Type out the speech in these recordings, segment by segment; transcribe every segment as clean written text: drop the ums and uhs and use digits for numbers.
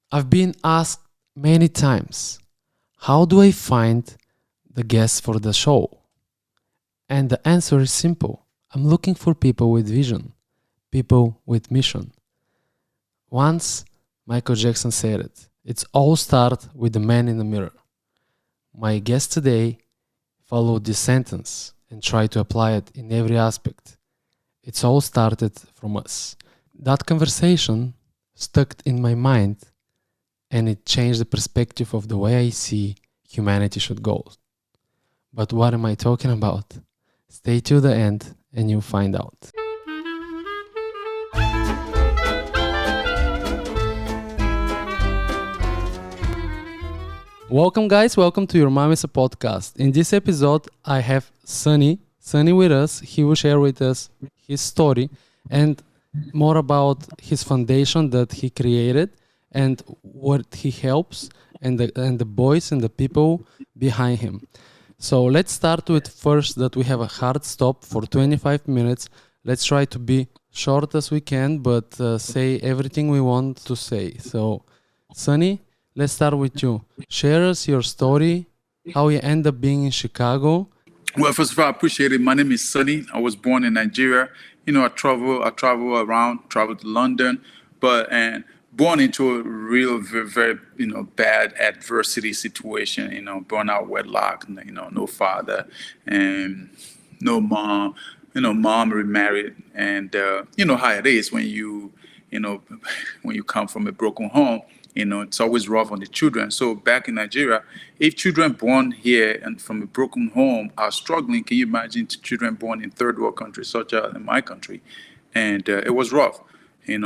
I've been asked many times, how do I find the guests for the show? And the answer is simple. I'm looking for people with vision, people with mission. Once Michael Jackson said it, it's all start with the man in the mirror. My guest today followed this sentence and tried to apply it in every aspect. It's all started from us. That conversation stuck in my mind and it changed the perspective of the way I see humanity should go. But what am I talking about? Stay to the end and you'll find out. Welcome, guys. Welcome to Your Mom is a Podcast. In this episode, I have Sunny with us. He will share with us his story and more about his foundation that he created and what he helps and the boys and the people behind him. So let's start with first that we have a hard stop for 25 minutes. Let's try to be short as we can, but say everything we want to say. So, Sunny, let's start with you. Share us your story, how you end up being in Chicago. Well, first of all, I appreciate it. My name is Sunny. I was born in Nigeria. I travel around, travel to London, and born into a real, very, very, bad adversity situation. Born out wedlock. No father and no mom. Mom remarried, and you know how it is when when you come from a broken home. It's always rough on the children. So back in Nigeria, if children born here and from a broken home are struggling, can you imagine children born in third world countries such as in my country? And it was rough.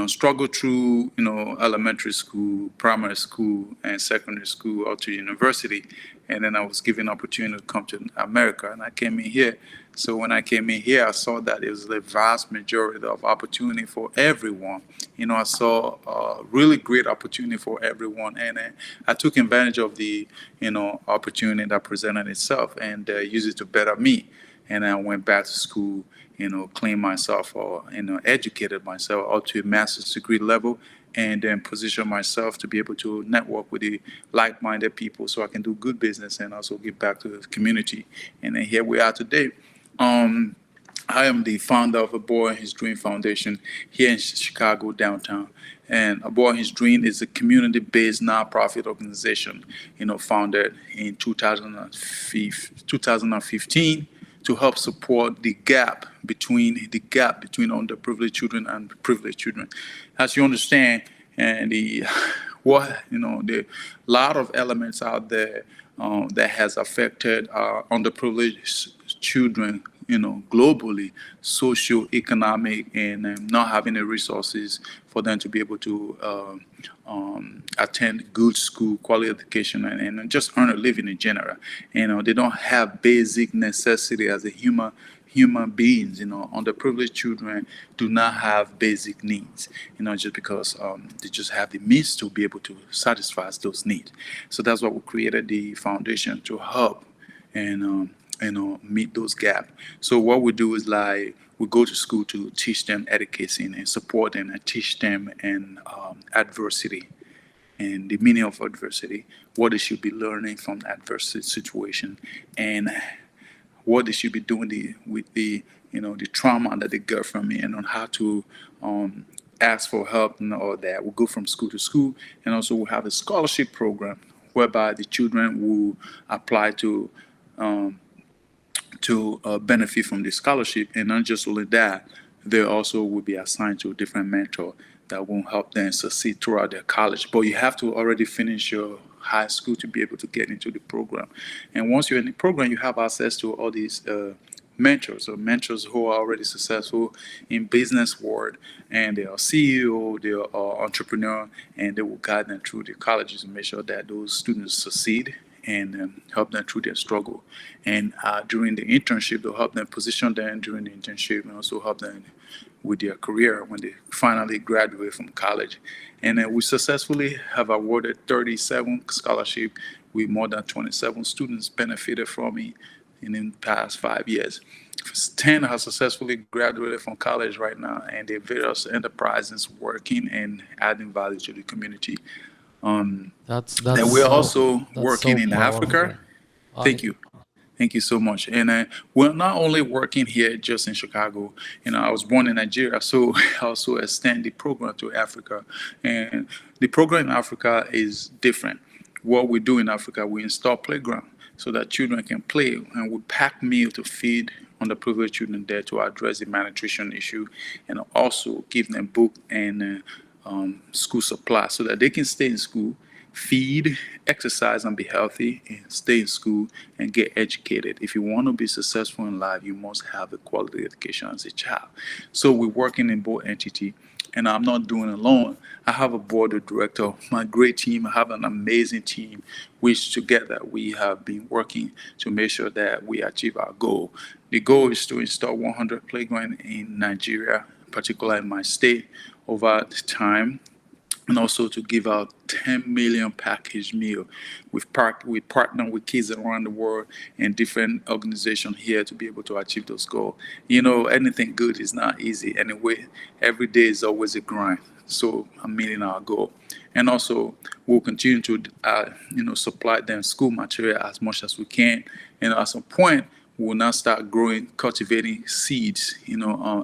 Struggle through, elementary school, primary school, and secondary school up to university. And then I was given opportunity to come to America, and I came in here. So when I came in here, I saw that it was the vast majority of opportunity for everyone. I saw a really great opportunity for everyone, and I took advantage of the, opportunity that presented itself and used it to better me. And I went back to school, cleaned myself or, educated myself up to a master's degree level, and then position myself to be able to network with the like-minded people so I can do good business and also give back to the community. And then here we are today. I am the founder of A Boy and His Dream Foundation here in Chicago downtown. And A Boy and His Dream is a community-based nonprofit organization, founded in 2015 to help support the gap between underprivileged children and privileged children. As you understand, and the lot of elements out there that has affected underprivileged children, globally, socio-economic, and not having the resources for them to be able to attend good school, quality education, and just earn a living in general. They don't have basic necessity as a human beings. Underprivileged children do not have basic needs, just because they just have the means to be able to satisfy those needs. So that's why we created the foundation to help and meet those gaps. So what we do is we go to school to teach them education and support them and teach them and adversity and the meaning of adversity, what they should be learning from adversity situation, and what they should be doing with the trauma that they get from it, and on how to ask for help and all that. We go from school to school, and also we have a scholarship program whereby the children will apply to benefit from the scholarship. And not just only that, they also will be assigned to a different mentor that will help them succeed throughout their college. But you have to already finish your high school to be able to get into the program. And once you're in the program, you have access to all these mentors who are already successful in business world, and they are CEO, they are entrepreneur, and they will guide them through the colleges and make sure that those students succeed and help them through their struggle. And during the internship, they'll help them position them during the internship, and also help them with their career when they finally graduate from college. And then we successfully have awarded 37 scholarships with more than 27 students benefited from it in the past 5 years. 10 have successfully graduated from college right now, and they're various enterprises working and adding value to the community. That's And that's we're so also that's working so in Africa. powerful. I Thank you. Thank you so much. And we're not only working here just in Chicago. I was born in Nigeria, so I also extend the program to Africa. And the program in Africa is different. What we do in Africa, we install playground so that children can play, and we pack meal to feed underprivileged children there to address the malnutrition issue, and also give them book and school supply so that they can stay in school, feed, exercise, and be healthy, and stay in school and get educated. If you want to be successful in life, you must have a quality education as a child. So we're working in both entity, and I'm not doing it alone. I have a board of director, my great team. I have an amazing team, which together we have been working to make sure that we achieve our goal. The goal is to install 100 playground in Nigeria, particularly in my state, over time, and also to give out 10 million package meal. We partner with kids around the world and different organizations here to be able to achieve those goals. Anything good is not easy. Anyway, every day is always a grind. So I'm meeting our goal. And also, we'll continue to, supply them school material as much as we can. And at some point, we will now start growing, cultivating seeds,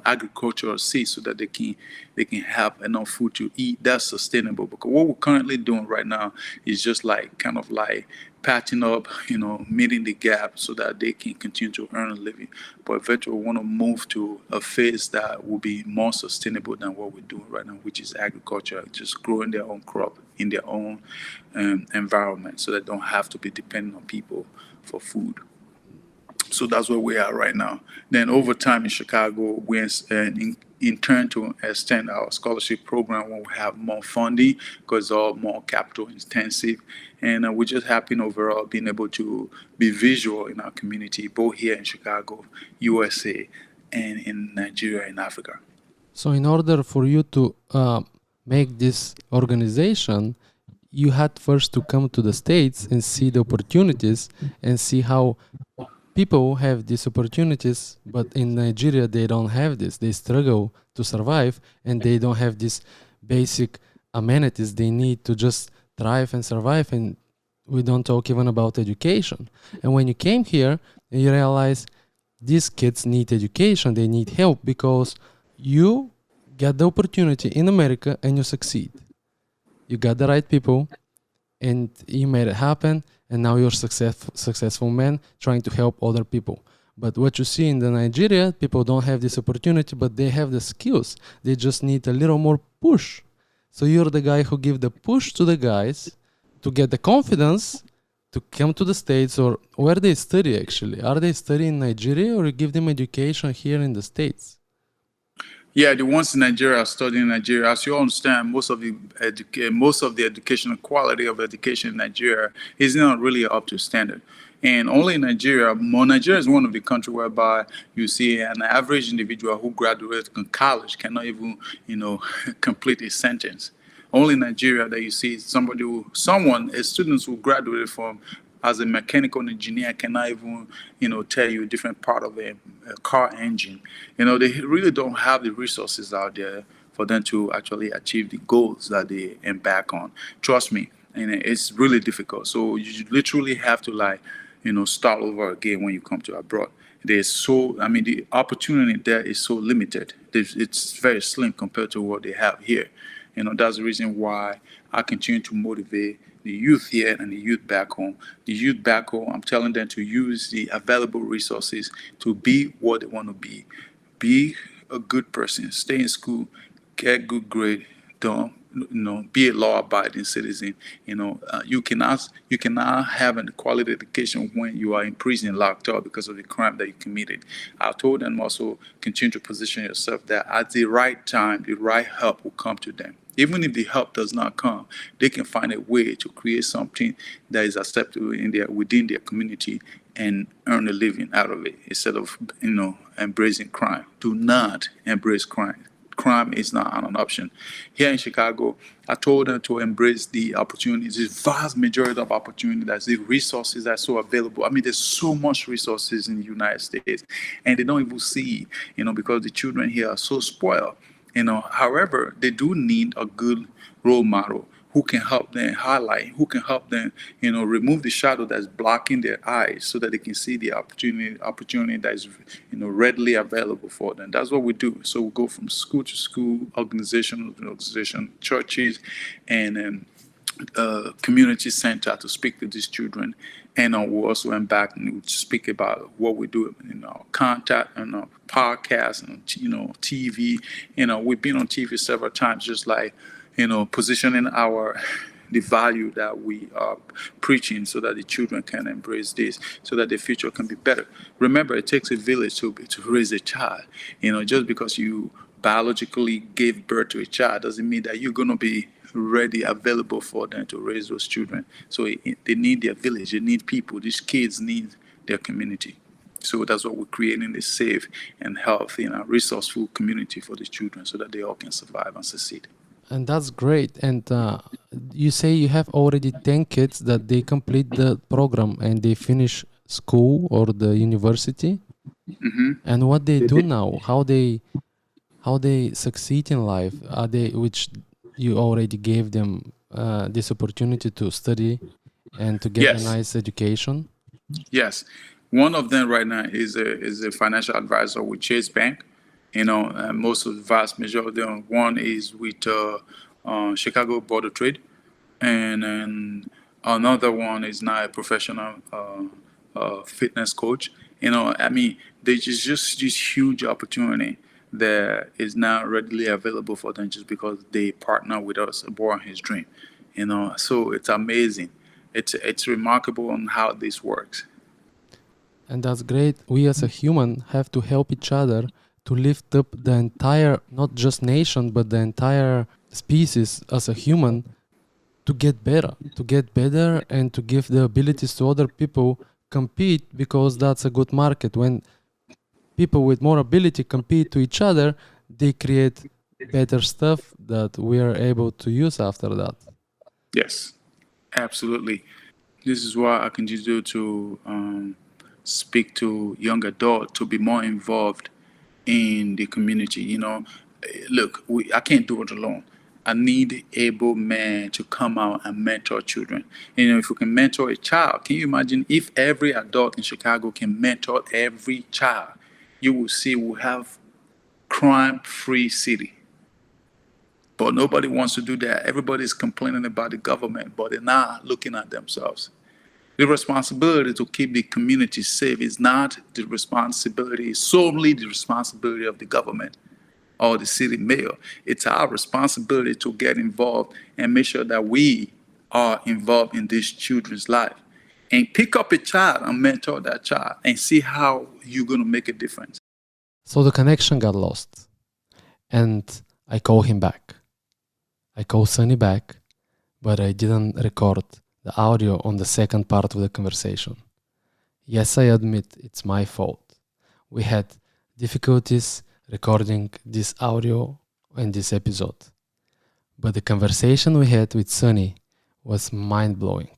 agricultural seeds, so that they can have enough food to eat. That's sustainable. Because what we're currently doing right now is just like kind of like patching up, meeting the gap so that they can continue to earn a living. But eventually, we want to move to a phase that will be more sustainable than what we're doing right now, which is agriculture, just growing their own crop in their own environment, so they don't have to be dependent on people for food. So that's where we are right now. Then over time in Chicago, we intend to extend our scholarship program when we have more funding, because it's all more capital intensive. And we're just happy overall being able to be visual in our community, both here in Chicago, USA, and in Nigeria and Africa. So in order for you to make this organization, you had first to come to the States and see the opportunities and see how people have these opportunities, but in Nigeria they don't have this. They struggle to survive, and they don't have these basic amenities they need to just thrive and survive. And we don't talk even about education. And when you came here, you realize these kids need education, they need help, because you get the opportunity in America and you succeed. You got the right people and you made it happen, and now you're successful man trying to help other people. But what you see in the Nigeria, people don't have this opportunity, but they have the skills. They just need a little more push. So you're the guy who give the push to the guys to get the confidence to come to the States, or where they study actually. Are they studying in Nigeria, or you give them education here in the States? Yeah, the ones in Nigeria are studying in Nigeria. As you understand, most of the educational quality of education in Nigeria is not really up to standard. And only in Nigeria, Nigeria is one of the countries whereby you see an average individual who graduates from college cannot even, complete a sentence. Only in Nigeria that you see students who graduated from as a mechanical engineer cannot even, tell you a different part of a car engine. They really don't have the resources out there for them to actually achieve the goals that they embark on. Trust me, and it's really difficult. So you literally have to start over again when you come to abroad. The opportunity there is so limited. It's very slim compared to what they have here. That's the reason why I continue to motivate the youth here and the youth back home. The youth back home, I'm telling them to use the available resources to be what they want to be. Be a good person, stay in school, get good grade, don't be a law-abiding citizen. You cannot have a quality education when you are in prison locked up because of the crime that you committed. I told them also continue to position yourself that at the right time, the right help will come to them. Even if the help does not come, they can find a way to create something that is acceptable within their community and earn a living out of it instead of embracing crime. Do not embrace crime. Crime is not an option. Here in Chicago, I told them to embrace the opportunities, this vast majority of opportunities, the resources that are so available. There's so much resources in the United States, and they don't even see, because the children here are so spoiled. However, they do need a good role model who can help them highlight, who can help them, remove the shadow that's blocking their eyes so that they can see the opportunity that is, readily available for them. That's what we do. So we go from school to school, organization to organization, churches, and community center to speak to these children. And we also went back and we speak about what we do in our contact and our podcast and TV. We've been on TV several times, just like positioning the value that we are preaching so that the children can embrace this, so that the future can be better. Remember, it takes a village to raise a child. Just because you biologically gave birth to a child doesn't mean that you're going to be ready, available for them to raise those children. So they need their village, they need people. These kids need their community. So that's what we're creating, a safe and healthy and resourceful community for the children so that they all can survive and succeed. And that's great. And you say you have already 10 kids that they complete the program and they finish school or the university. Mm-hmm. And what they do now, how they succeed in life, which you already gave them this opportunity to study and to get a nice education? Yes. One of them right now is a financial advisor with Chase Bank. Most of the vast majority of them. One is with Chicago Board of Trade, and then another one is now a professional fitness coach. There's just this huge opportunity that is now readily available for them just because they partner with us, born his dream. So it's amazing. It's remarkable on how this works. And that's great. We as a human have to help each other to lift up the entire, not just nation, but the entire species as a human to get better and to give the abilities to other people compete, because that's a good market. When people with more ability compete to each other, they create better stuff that we are able to use after that. Yes, absolutely. This is why I continue to speak to young adults to be more involved in the community. Look, I can't do it alone. I need able men to come out and mentor children. If we can mentor a child, can you imagine if every adult in Chicago can mentor every child? You will see we'll have crime-free city. But nobody wants to do that. Everybody's complaining about the government, but they're not looking at themselves. The responsibility to keep the community safe is not solely the responsibility of the government or the city mayor. It's our responsibility to get involved and make sure that we are involved in these children's life. And pick up a child and mentor that child and see how you're going to make a difference. So the connection got lost. And I call him back. I call Sonny back, but I didn't record the audio on the second part of the conversation. Yes, I admit it's my fault. We had difficulties recording this audio in this episode. But the conversation we had with Sonny was mind-blowing.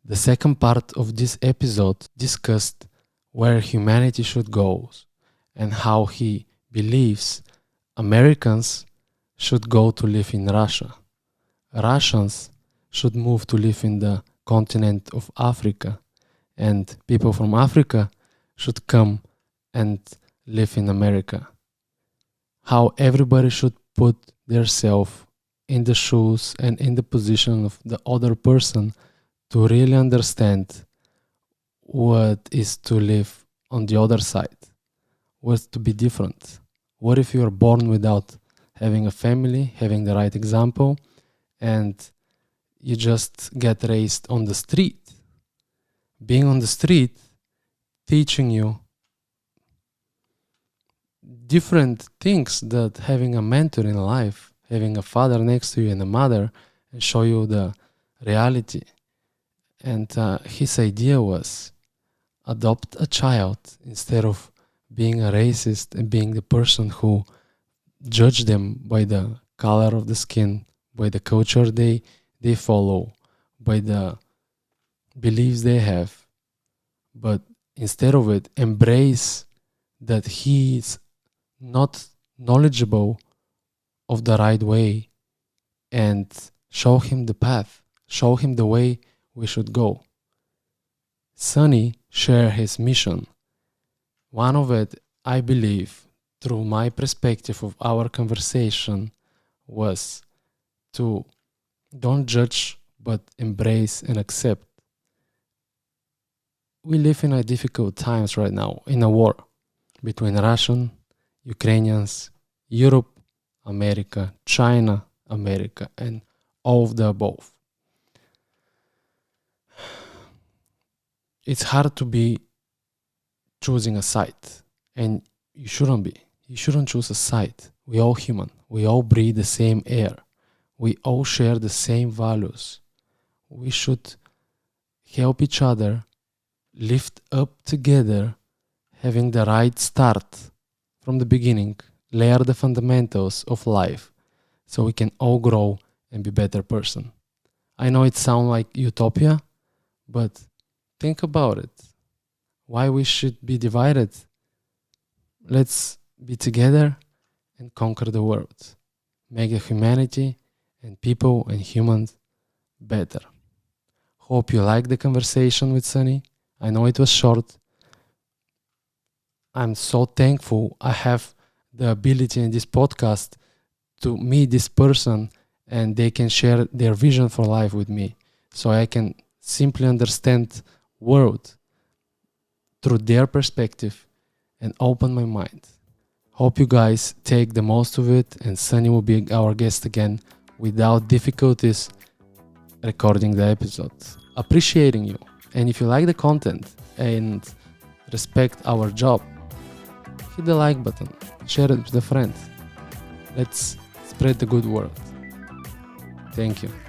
The second part of this episode discussed where humanity should go and how he believes Americans should go to live in Russia. Russians should move to live in the continent of Africa, and people from Africa should come and live in America. How everybody should put themselves in the shoes and in the position of the other person to really understand what is to live on the other side, what's to be different. What if you are born without having a family, having the right example, and you just get raised on the street? Being on the street, teaching you different things that having a mentor in life, having a father next to you and a mother, and show you the reality. And his idea was adopt a child instead of being a racist and being the person who judge them by the color of the skin, by the culture they follow, by the beliefs they have. But instead of it, embrace that he is not knowledgeable of the right way and show him the path, show him the way we should go. Sunny shared his mission. One of it, I believe, through my perspective of our conversation, was to don't judge but embrace and accept. We live in a difficult times right now, in a war between Russian, Ukrainians, Europe, America, China, America, and all of the above. It's hard to be choosing a side, and you shouldn't be. You shouldn't choose a side. We all human. We all breathe the same air. We all share the same values. We should help each other lift up together, having the right start from the beginning, layer the fundamentals of life so we can all grow and be better person. I know it sounds like utopia, but think about it. Why we should be divided? Let's be together and conquer the world. Make the humanity and people and humans better. Hope you liked the conversation with Sunny. I know it was short. I'm so thankful I have the ability in this podcast to meet this person and they can share their vision for life with me. So I can simply understand world through their perspective and open my mind. Hope you guys take the most of it and Sunny will be our guest again without difficulties recording the episode. Appreciating you. And if you like the content and respect our job, hit the like button, share it with a friend. Let's spread the good word. Thank you.